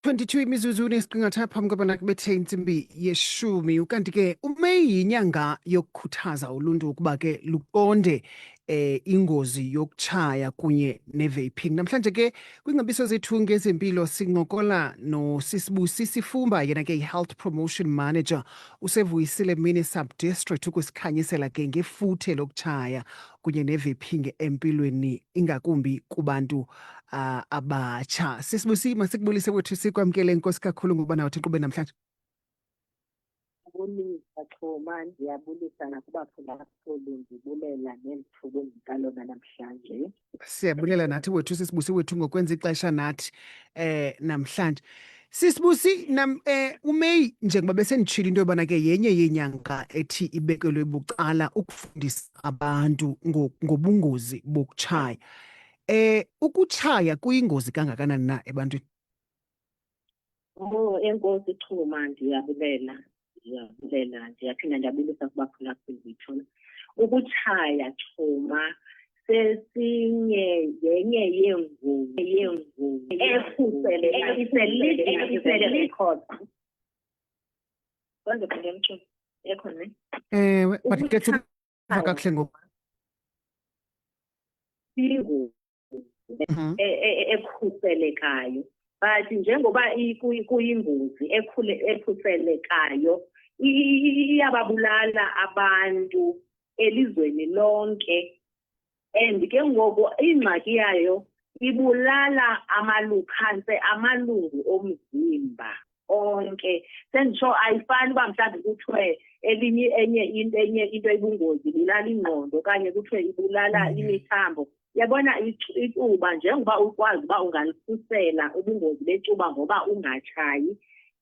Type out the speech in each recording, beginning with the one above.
22 imizuzu nesiqingatha phambi kobana kubethe intsimbi yeshumi. Ukanti ke uMeyi yinyanga yokukhuthaza uluntu ukuba ke luqonde ingozi yokutshaya kunye ne-vaping. Namhlanje ke kwingcebiso zethu ngezempilo sincokola noSisibusisi Fumba, yena ke i-Health Promotion Manager uSevuyisile Mini Sub-District, ukusikhanyisela ke ngefuthe lokutshaya kunye ne-vaping empilweni ingakumbi kubantu abatsha. Sisibusi, masikubulise wethu, sikwamkele. Inkosi kakhulu ngokuba nawe inkqubeni namhlanje. Ndiyabulisa Xhoma, ndiyabulisa nakubaphulaphuli, ndibulela nelithuba endikalona namhlanje. Siyabulela nathi wethu Sisibusi wethu ngokwenza ixesha nathi namhlanje. Sisibusi, uMeyi njengoba besenditshilo into yobana ke yenye yeenyanga ethi ibekelwe bucala ukufundisa abantu ngobungozi bokutshaya. Ukutshaya kuyingozi kangakanani na ebantwini? Enkosi Xhoma, ndiyabulela. Ndiyaphinda ndiyabulisa kubaphulaphuli bethu. Ukutshaya Xhoma yenye yengozi ekhuselekayo. It's a lead cause. But ke kakuhle ngoku. Ekhuselekayo, but njengoba kuyingozi ekhuselekayo iyababulala abantu elizweni lonke, and ke ngoku ingxaki yayo ibulala amalungu omzimba onke. Senditsho ayifani uba mhlawumbi kuthiwe enye into ebungozi ibulala ingqondo okanye kuthiwe ibulala imithambo. Yabona icuba, njengoba ukwazi uba ungalikhusela ubungozi becuba ngoba ungatshayi,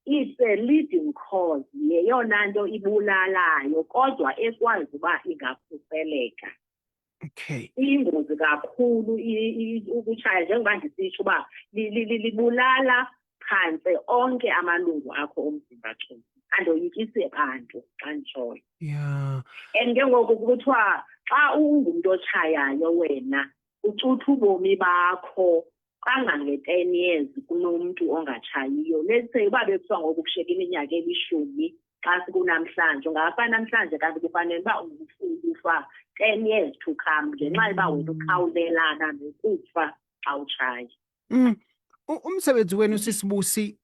it's a leading cause, yeyona nto ibulalayo kodwa ekwazi uba ingakhuseleka. Okay. Iyingozi kakhulu ukutshaya, njengoba ndisitsho uba libulala phantse onke amalungu akho omzimba xhosa, andoyikise bantu xa nditshoyo. Yeah. And ke ngoku kuthiwa xa ungumntu otshayayo wena ucutha ubomi bakho kangange-10 years kunomntu ongatshayiyo. Let's say uba bekuthiwa ngoku kushiyeka iminyaka elishumi xa sikunamhlanje, ungafana namhlanje kanti kufanele uba ufa 10 years to come ngenxa yoba wena ukhawulelana nokufa xa utshaya. Umsebenzi wenu Sisibusi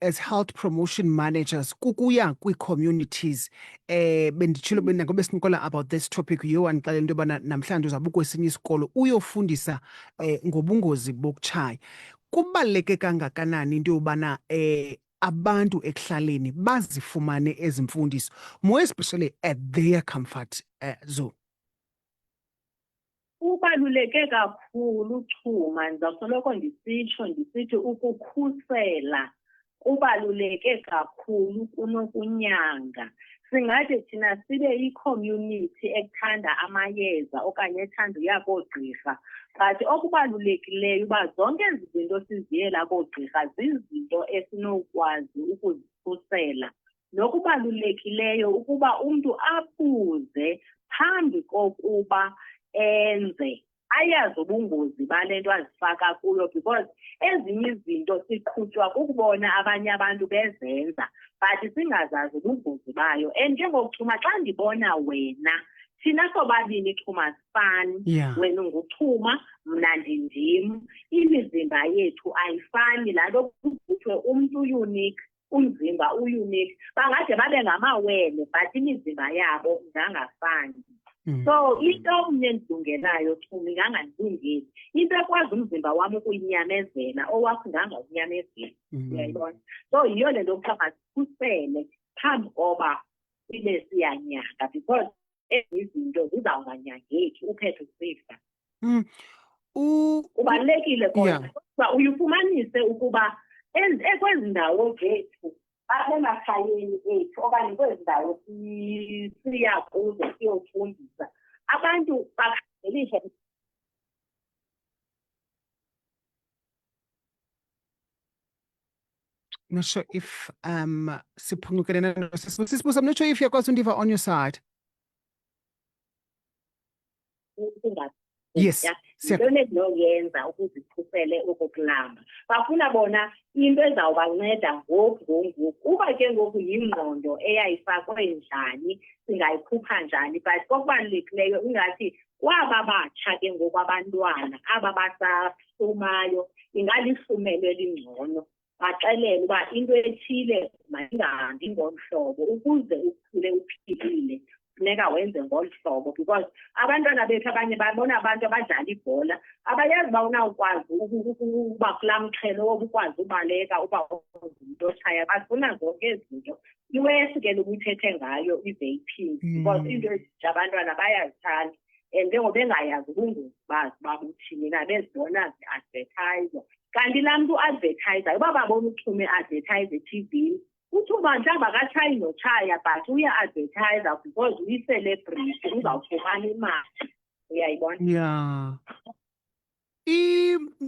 as health promotion managers kukuya kwii-communities. Benditshilo ngoba sincokola about this topic, yiyo wandixelela into yobana namhlanje uzawuba kwesinye isikolo uyofundisa ngobungozi bokutshaya. Kubaluleke kangakanani into yobana abantu ekuhlaleni bazifumane ezi mfundiso, more especially at their comfort zone? Kubaluleke kakhulu Xhuma, ndizawusoloko ndisithi ukukhusela kubaluleke kakhulu kunokunyanga. Singathi thina sibe yi-community ekuthanda amayeza okanye ethanda uya koogqirha, but okubalulekileyo uba zonke ezi zinto siziyela koogqirha zizinto esinokwazi ukuzikhusela. Nokubalulekileyo ukuba umntu abuze phambi kokuba enze, ayazi ubungozi bale nto azifaka kuyo, because ezinye izinto siqhutywa kukubona abanye abantu bezenza but singazazi ubungozi bayo. And njengokuXhuma, xa ndibona wena, thina sobabini Xhuma sifani. Yeah. Wena unguXhuma, mna ndim, imizimba yethu ayifani. Laa nto kuthiwe umntu unique, umzimba unique. Bangade babe ngamawele but imizimba yabo ingangafani. So into omnye endilungelayo Xhuma ingangandilungeli, into ekwazi umzimba wami ukuyinyamezela owakho ingangawunyamezeli. Uyayibona? So yiyo le nto kuthiwa masikhusele phambi koba sibe siyanyanga, because ezi izinto zizawunganyangeki uphethe usifa. Kubalulekile kodwa uyifumanise ukuba kwezi ndawo zethu abemakhayeni ethu okanye kwezi ndawo siya kuzo siyofundisa abantu bakhangelisha. Not sure if Sisibusi, I'm not sure if you're Kwasundiva on your side. Yes. yintoni endinoyenza ukuzikhusele okokulamba. Bafuna bona into ezawubanceda ngoku. Uba ke ngoku yingqondo eyayifakwe njani, singayikhupha njani, but kokubalulekileyo ingathi kwaba batsha ke ngoku abantwana aba basahlumayo ingalifumelo elingcono. Baxelele uba into ethile mayingahambi ngolu hlobo ukuze ukhule uphilile. Funeka wenze ngolu hlobo because abantwana bethu abanye babona abantu abadlala ibhola abayazi uba unawukwazi ukuba kulaa mxhelo wokukwazi ubaleka uba umuntu otshaya. Bafuna zonke ezi zinto. Iwesi ke ubuthethe ngayo i-vaping because into ezinje abantwana bayazithanda and njengoba bengayazi ubungozi bazi babuthini na bezibona zi-advertiser. Kanti laa mntu advertiser uba babona uXhuma advertise eTV uthi uba mhlawumbi akatshayi notshaya but uya-advertiser because uyi-celebrity uzawufumana imali. Uyayibona? Yeah.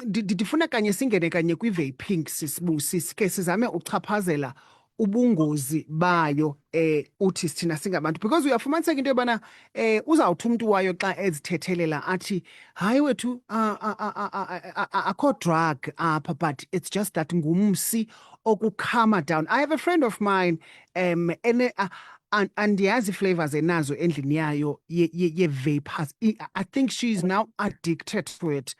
Ndifuna kanye singene kanye kwi-vaping Sisibusi ke sizame uchaphazela ubungozi bayo uthi sithina singabantu because uyafumaniseka into yobana uzawuthi umntu wayo xa ezithethelela athi hayi wethu akho drug apha but it's just that ngumsi okukhama down. I have a friend of mine andiyazi flavors enazo endlini yayo ye-vapors. I think she's now addicted to it.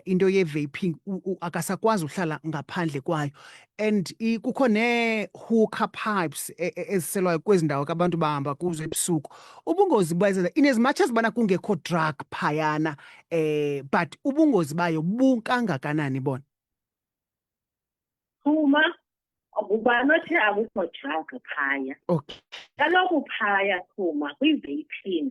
Into ye-vaping akasakwazi uhlala ngaphandle kwayo and kukho nee-hookah pipes eziselwayo kwezi ndawo ke abantu bahamba kuzo ebusuku. Ubungozi bayo in as much as bana kungekho drug phayana but ubungozi bayo bukangakanani bona? Xhuma ubani othe akukho drug phaya. Okay. Kaloku phaya Xhuma kwi-vaping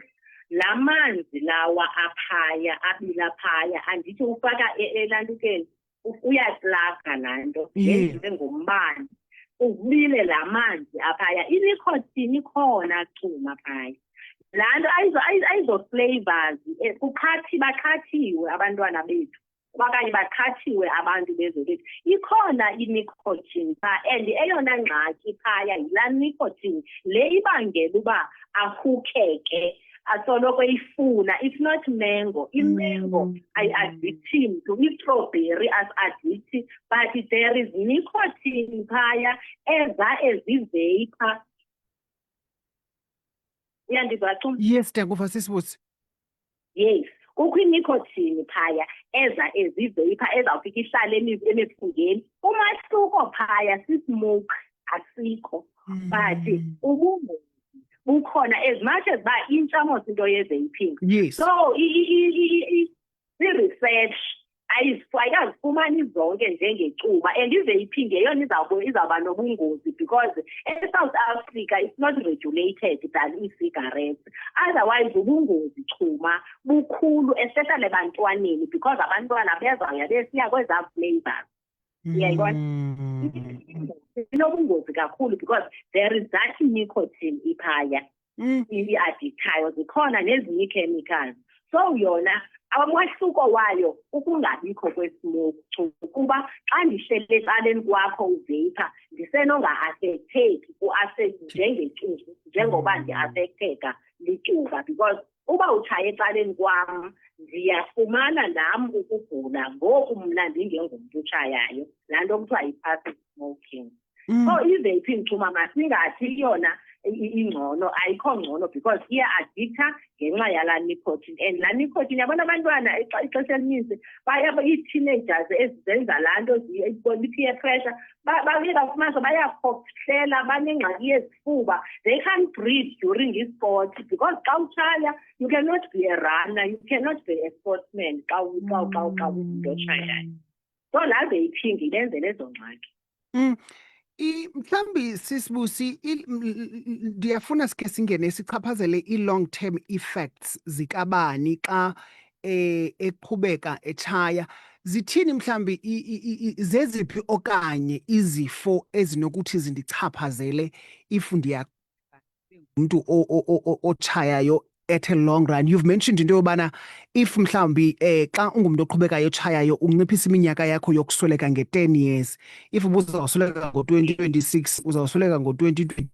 la manzi lawa aphaya abila phaya andithi ufaka elantukeni uyaplaga laa nto yenziwe ngombane ubile la manzi aphaya. I-nicotine ikhona Xhuma phaya. Laa nto ayizo-flavors bakhathiwe abantwana bethu okanye bakhathiwe abantu bezwe bethu. Ikhona i-nicotine phaa and eyona ngxaki phaya yilaa nicotine le ibangela uba ahukeke asoloko ifuna. It's not mango. Imango ayi-addictive to i-strawberry as-addictive but there is nicotine phaya ezivapor. Uyandizwa Xhuma? Yes, ndiyakuva Sisibusi. Yes. Kukho i-nicotine phaya ezivapor ezawufika ihlale emiphungeni. Umahluko phaya si-smoke asikho but ubungozi bukhona as much as ba intshamos into ye-vaping. Yes. So i-research ayikazifumani zonke njengecuba and i-vaping yeyona izawuba nobungozi because e-South Africa it's not regulated than i-cigarettes. Otherwise ubungozi Xhuma bukhulu especially ebantwaneni because abantwana bezawuya besiya kwezaa flavors. Uyayibona? Inobungozi kakhulu because there is that nicotine iphaya i-addictayo zikhona nezinye ii-chemicals. So yona amahluko wayo ukungabikho kwesmoke kuba xa ndihlele ecaleni kwakho uvapor ndisenonga-affecteki njengecuba njengoba ndi-affecteka licuba because uba utshaya ecaleni kwam ndiyafumana nam ukugula ngoku mna ndingengumntu utshayayo. Laa nto kuthiwa yi-passive smoking. So i-vaping Xhuma masingathi yona ingcono ayikho ngcono because iya-addicta ngenxa yalaa nicotine and laa nicotine yabona abantwana ixesha elininzi ii-teenagers ezizenza laa nto i-peer pressure bafumanisa bayakhohlela banengxaki yezifuba. They can't breathe during i-sport because xa utshaya you cannot be a runner, you cannot be a sportsman xa ungumntu otshayayo. So laa vaping ilenzela ezo ngxaki. Mhlambi Sisibusi ndiyafuna sike singene sichaphazele i-long term effects zikabani xa eqhubeka etshaya. Zithini mhlambi zeziphi okanye izifo ezinokuthi zindichaphazele if ndiyamuntu otshayayo at a long run? You've mentioned into yobana if mhlambi xa ungumntu oqhubekayo otshayayo unciphisa iminyaka yakho yokusweleka nge-10 years. If ubuzawusweleka ngo-2026 uzawusweleka ngo-2020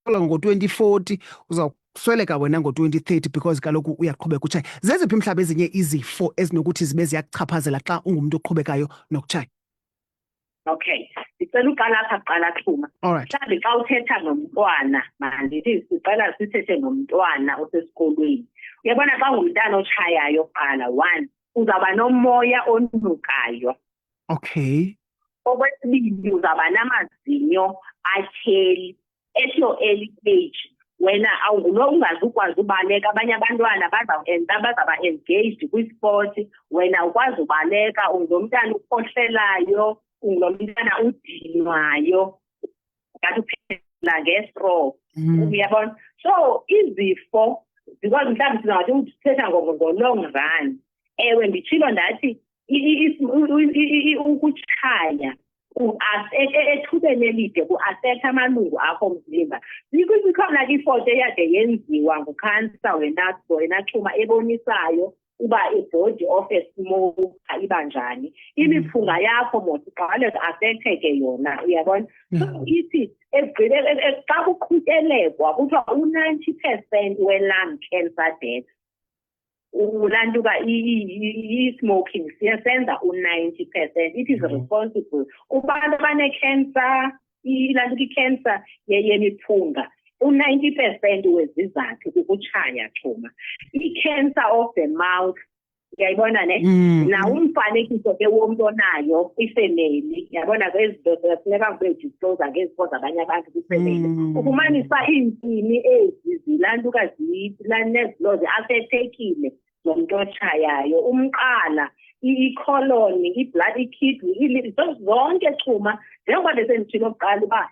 ngo-2040 sweleka wena ngo-2030 because kaloku uyaqhubeka utshaya. Zeziphi mhlawumbi ezinye izifo ezinokuthi zibe ziyakuchaphazela xa ungumntu oqhubekayo nokutshaya? Okay, sicela uqala apha kuqala Xhuma. Alright. Mhlawumbi xa uthetha nomntwana, mandithi sicela sithethe nomntwana osesikolweni. Uyabona xa ungumntana otshayayo kuqala, 1, uzawuba nomoya onukayo. Okay. Okwesibili, uzawuba namazinyo atyheli. At your early age, wena ungazukwazi ubaleka, abanye abantwana bazawuba engaged kwisport, wena ukwazi ubaleka, ungumntana ukhohlelayo, ungumntana udinwayo, ngathi uphela ngestraw. Uyabona? So izifo, because mhlawumbi singathi uthetha ngo-long run. Ewe, nditshilo ndathi ukutshaya ethubeni elide ku-affect amalungu akho omzimba. Ikhona ifoto eyade yenziwa ngukhansa wena Xhuma ebonisayo uba i-body of a smoker iba njani. Imiphunga yakho mos iqale affecteke yona, uyabona? So ithi xa kuqhutyelekwa kuthiwa u-90% we-lung cancer death ulantuka i-smoking siyasenza u-90%. It is responsible. Kubantu abane-cancer, i-cancer yemiphunga, u-90% wezizathu kukutshaya Xhuma. I-cancer of the mouth, uyayibona ne? Nawo umfanekiso ke womntu onayo kwifemeli, yabona kwezinto funeka ngizidisclose ngezifo zabanye abantu kwifemeli. Ufumanisa iintsini ezi zilantuka nezilo zi-affectekile zomuntu otshayayo, umqala, i-colon, i-blood, i-kidney, zonke Xhuma. Njengoba besenditshilo kuqala uba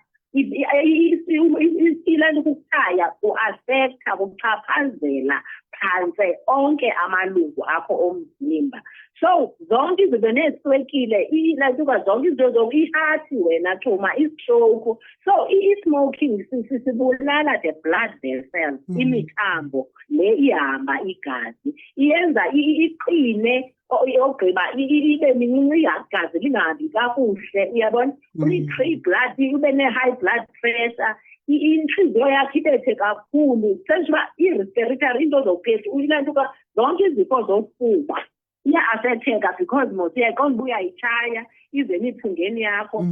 ilantuka ukutshaya ku-affecta, kuchaphazela phantse onke amalungu akho omzimba. So zonke izinto neeswekile, ilantuka zonke izinto i-heart wena Xhuma, i-stroke. So i-smoking sibulala the blood vessels, imithambo le ihamba igazi, iyenza iqine, ogqiba ibe mincinci igazi lingahambi kakuhle, uyabona? Uli-free blood, ube ne-high blood pressure, intliziyo yakho ibethe kakhulu, senje uba i-respiratory, into zophefumula, ilantuka zonke izifo zofuba iya-affecteka because mos uyayiqonda uba uyayitshaya ize emiphungeni yakho,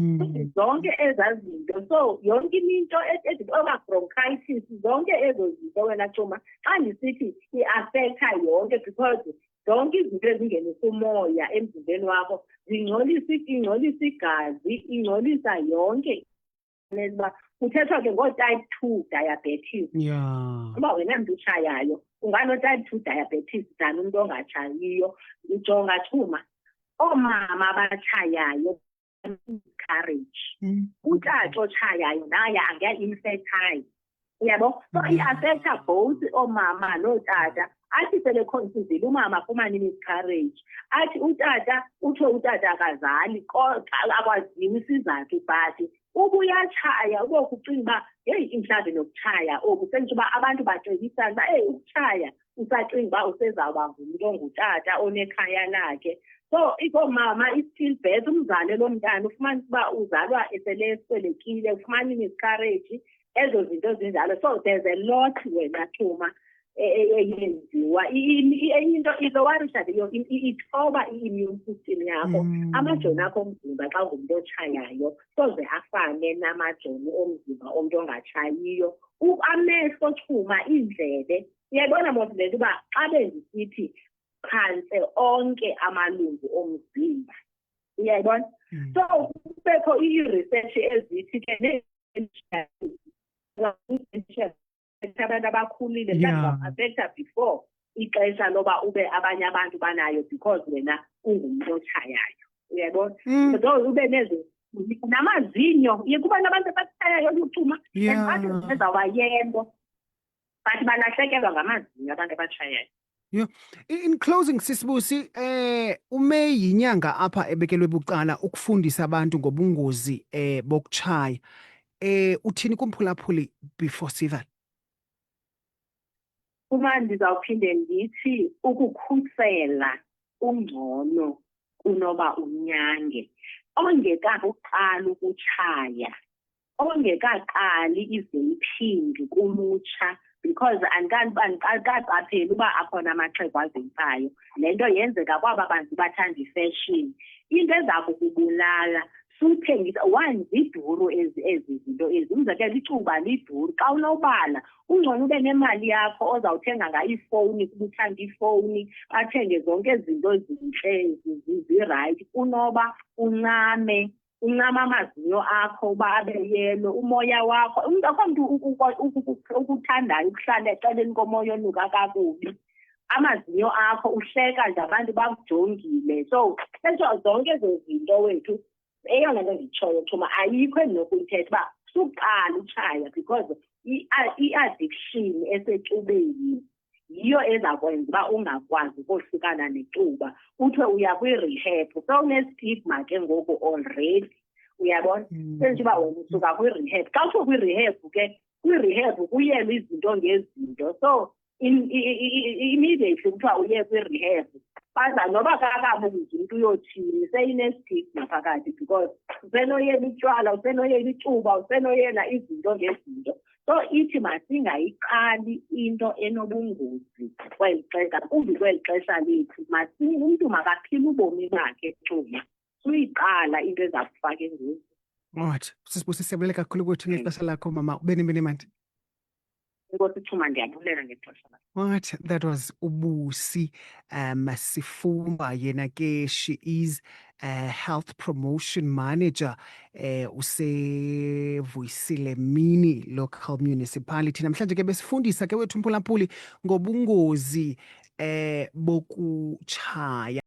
zonke ezaa zinto. So yonke into oba bronchitis, zonke ezo zinto wena Xhuma, xa ndisithi i-affecta yonke because zonke izinto ezingenisa umoya emzimbeni wakho ingcolisa igazi, ingcolisa yonke. Kuthethwa ke ngo-type 2 diabetes. Uba wena mntu utshayayo ungano-type 2 diabetes than umntu ongatshayiyo. Ujonga Xhuma, oomama abatshayayo courage, utata otshayayo naye ange-infertile, uyabo? So i-affecta both oomama nootata. Athi selekhonsizile umama afumane i-miscarriage, athi utata utsho utata akazali, akwaziyo isizathu, but uba uyatshaya uboku ucinga uba yeyi mhlawumbi nokutshaya oku sentsho uba abantu bacebisana uba ukutshaya usacinga uba usezawuba ngumntu ongutata onekhaya lakhe. So ikoomama i-stillbirth, umzali lo mntana ufumanisa uba uzalwa eswelekile, ufumana i-miscarriage, ezo zinto zinjalo. So there's a lot wena Xhuma eyenziwa. Enye into izowarisha leyo ithoba i-immune system yakho. Amajoni akho omzimba xa ungumntu otshayayo soze afane namajoni omzimba omntu ongatshayiyo. Amehlo Xhuma, iindlebe, uyayibona mos le nto uba xa bendisithi phantse onke amalungu omzimba, uyayibona? So kubekho i-research ezithi ke abantu abakhulile affecta before ixesha loba ube abanye abantu banayo because wena ungumntu otshayayo, uyayibona? So ube nezo namazinyo, kuba nabantu abatshayayo Xhuma, and bathi bezawuba yembo, but balahlekelwa ngamazinyo abantu abatshayayo. In closing, Sisibusi, uMeyi yinyanga apha ebekelwe bucala ukufundisa abantu ngobungozi bokutshaya. Uthini kumphulaphuli before sival? Uma ndizawuphinde ndithi ukukhusela ungcono kunoba unyange. Ongekakuqala ukutshaya, ongekaqali iziphingi kulutsha because andikaqapheli uba akhona amaxhego azentsayo. Le nto yenzeka kwaba bantu bathanda ifashini. Into eza kukubulala suthengisa one ziduru ezi zinto ezi. Umzekelo icuba liduru. Xa unobala ungcono ube nemali yakho ozawuthenga ngayo ifowuni kuba uthanda ifowuni, athenge zonke izinto ezintle zirayithi kunoba uncame amazinyo akho uba abe yelo, umoya wakho. Akho mntu ukuthandayo ukuhlala eceleni komoya onuka kakubi. Amazinyo akho uhleka nje abantu bakujongile. So ezo zonke ezo zinto wethu, eyona nto nditshoyo Thuma, ayikho endinokuyithetha uba suqala utshaya because i-addiction esetubeni yiyo eza kwenza uba ungakwazi ukohlukana necuba. Kuthiwe uya kwi-rehab, sewune-stigma ke ngoku already, uyabona? Senje uba wena usuka kwi-rehab. Xa usuka kwi-rehab ke, kwi-rehab kuyelwa izinto ngezinto. So immediately kuthiwa uye kwi-rehab, baza noba kakabuzi umntu uyothini, seyine-stigma phakathi because usenoyela utywala, usenoyela icuba, usenoyela izinto ngezinto. So ithi masingayiqali into enobungozi kweli xesha, kumbi kweli xesha lethu. Umntu makaphile ubomi bakhe Thuma, suyiqala into eza kufaka engozini. Alright, Sisibusise, siyabulele kakhulu kwethu ngexesha lakho mama. Ubeni mandi. Enkosi Thuma, ndiyabulela ngexesha lakho. Right, that was Ubusi Sifumba. Yena ke, she is a health promotion manager useVuyisile Mini local municipality. Namhlanje ke besifundisa ke wethu Mphulaphuli ngobungozi bokutshaya.